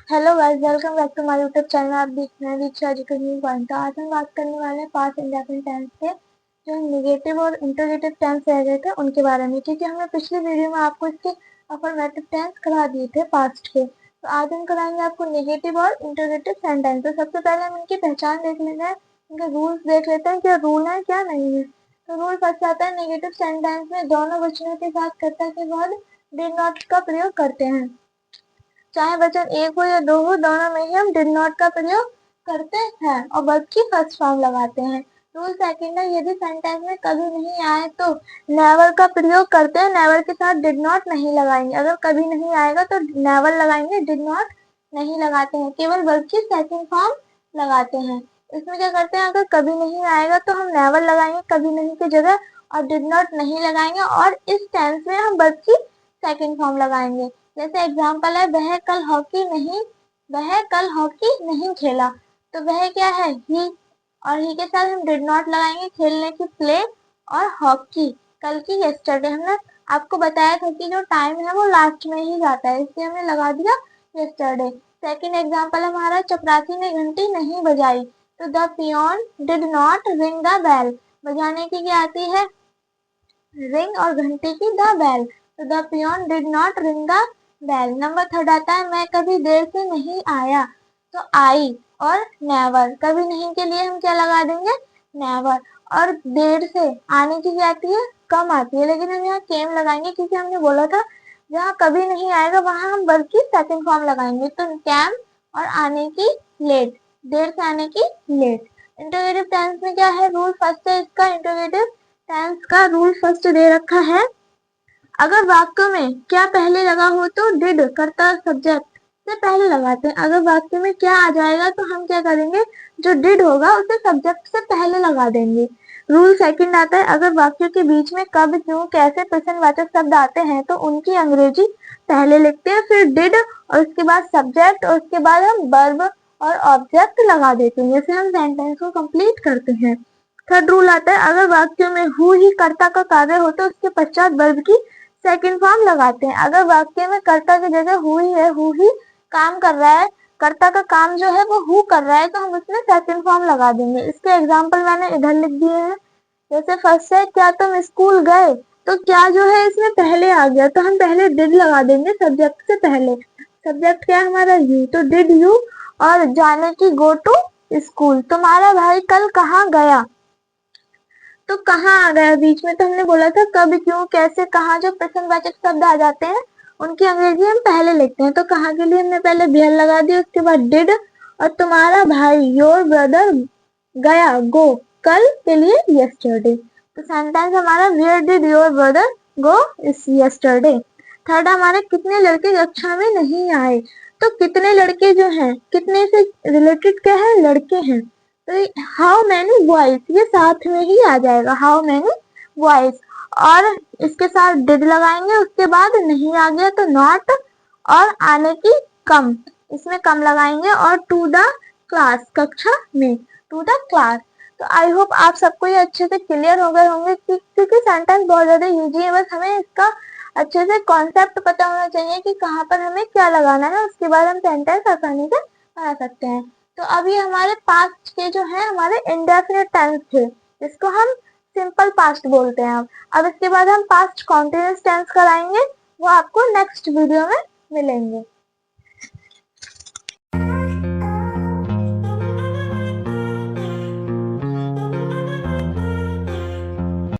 Hello guys, welcome back to my YouTube channel. आप देख रहे हैं दीक्षा एजुकेशन पॉइंट। तो आज हम बात करने वाले हैं पास्ट इंडेफिनिट टेंस के जो नेगेटिव और इंटरोगेटिव टेंस रह गए थे उनके बारे में, क्योंकि हमने पिछली वीडियो में आपको इसके अफर्मेटिव टेंस करा दिए थे पास्ट के। तो आज हम कराएंगे आपको नेगेटिव और इंटरोगेटिव सेंटेंस। तो सबसे पहले हम इनकी पहचान देख लेते हैं, इनके रूल्स देख लेते हैं, क्या रूल है क्या नहीं है। तो रूल फर्स्ट आता है, नेगेटिव सेंटेंस में दोनों वचनों के साथ कर्ता के बाद डिड नॉट का प्रयोग करते हैं। चाहे वचन एक हो या दो हो, दोनों में ही हम डिड नॉट का प्रयोग करते हैं और वर्ब की फर्स्ट फॉर्म लगाते हैं। रूल सेकंड है, यदि सेंटेंस में कभी नहीं आए तो नेवर का प्रयोग करते हैं। नेवर के साथ डिड नॉट नहीं लगाएंगे। अगर कभी नहीं आएगा तो नेवर लगाएंगे, डिड नॉट नहीं लगाते हैं, केवल वर्ब की सेकंड फॉर्म लगाते हैं। इसमें क्या करते हैं, अगर कभी नहीं आएगा तो हम नेवर लगाएंगे कभी नहीं की जगह और डिड नॉट नहीं लगाएंगे, और इस टेंस में हम वर्ब की सेकंड फॉर्म लगाएंगे। जैसे एग्जाम्पल है, वह कल हॉकी नहीं खेला। तो वह क्या है, ही, और ही के साथ हम डिड नॉट लगाएंगे, खेलने की प्ले, और हॉकी कल की यस्टरडे। हमने आपको बताया था कि जो टाइम है वो लास्ट में ही जाता है, इसलिए हमने लगा दिया यस्टरडे। सेकंड एग्जाम्पल हमारा, चपरासी ने घंटी नहीं बजाई। तो the peon did not ring the bell. बजाने की क्या आती है, रिंग, और घंटी की द बेल। तो the peon did not ring the bell. Number third आता है, मैं कभी देर से नहीं आया। तो आई और नेवर, कभी नहीं के लिए हम क्या लगा देंगे, नेवर। और देर से आने की क्या आती है, कम आती है, लेकिन हम यहाँ केम लगाएंगे क्योंकि हमने बोला था जहाँ कभी नहीं आएगा वहां हम वर्ब की सेकंड फॉर्म लगाएंगे। तो कैम, और आने की लेट, देर से आने की लेट। इंटरोगेटिव टेंस में क्या है रूल फर्स्ट है इसका, इंटरोगेटिव टेंस का रूल फर्स्ट दे रखा है, अगर वाक्य में क्या पहले लगा हो तो डिड कर्ता सब्जेक्ट से पहले लगाते हैं। अगर वाक्य में क्या आ जाएगा तो हम क्या करेंगे, जो डिड होगा उसे सब्जेक्ट से पहले लगा देंगे। रूल सेकंड आता है, अगर वाक्य के बीच में कब, क्यों, कैसे प्रश्नवाचक शब्द आते हैं तो उनकी अंग्रेजी पहले लिखते हैं, फिर डिड और उसके बाद सब्जेक्ट, और उसके बाद हम वर्ब और ऑब्जेक्ट लगा देते हैं, जैसे हम सेंटेंस को कंप्लीट करते हैं। थर्ड रूल आता है, अगर वाक्य में हु ही कर्ता का कार्य हो तो उसके पश्चात वर्ब की सेकंड फॉर्म लगाते हैं। अगर वाक्य में कर्ता की जगह हु ही है, हु ही काम कर रहा है, कर्ता का काम जो है वो हु कर रहा है, तो हम उसमें सेकंड फॉर्म लगा देंगे। इसके एग्जांपल मैंने इधर लिख दिए हैं। जैसे फर्स्ट है, क्या तुम स्कूल गए। तो क्या जो है इसमें पहले आ गया, तो हम पहले डिड लगा देंगे सब्जेक्ट से पहले। सब्जेक्ट क्या है हमारा, यू, तो डिड यू, और जाने की गो टू स्कूल। तुम्हारा भाई कल कहाँ गया। तो कहाँ आ गया बीच में, तो हमने बोला था कब, क्यों, कैसे, कहाँ, जो प्रश्नवाचक शब्द आ जाते हैं उनकी अंग्रेजी हम पहले लिखते हैं। तो कहाँ के लिए हमने पहले वेयर लगा दिया, उसके बाद डिड, और तुम्हारा भाई योर ब्रदर गया, गो, कल के लिए यस्टरडे। तो सेंटेंस हमारा, वेयर डिड योर ब्रदर गो इस यस्टरडे। थर्ड हमारे, कितने लड़के कक्षा में नहीं आए। तो कितने लड़के जो हैं, कितने से रिलेटेड क्या है, लड़के हैं। तो हाउ मैनी बॉयज, ये साथ में ही आ जाएगा, हाउ मैनी बॉयज, और इसके साथ डिड लगाएंगे, उसके बाद नहीं आ गया तो नॉट, और आने की कम, इसमें कम लगाएंगे, और टू द क्लास, कक्षा में, टू द क्लास। तो आई होप आप सबको ये अच्छे से क्लियर हो गए होंगे, क्योंकि सेंटेंस बहुत ज्यादा यूजी है, बस हमें इसका अच्छे से कॉन्सेप्ट पता होना चाहिए कि कहाँ पर हमें क्या लगाना है, उसके बाद हम सेंटेंस आसानी से बना सकते हैं। तो अभी हमारे पास्ट के जो है हमारे इंडेफिनिट टेंस थे, जिसको हम सिंपल पास्ट बोलते हैं। अब इसके बाद हम पास्ट कॉन्टिन्यूअस टेंस कराएंगे, वो आपको नेक्स्ट वीडियो में मिलेंगे।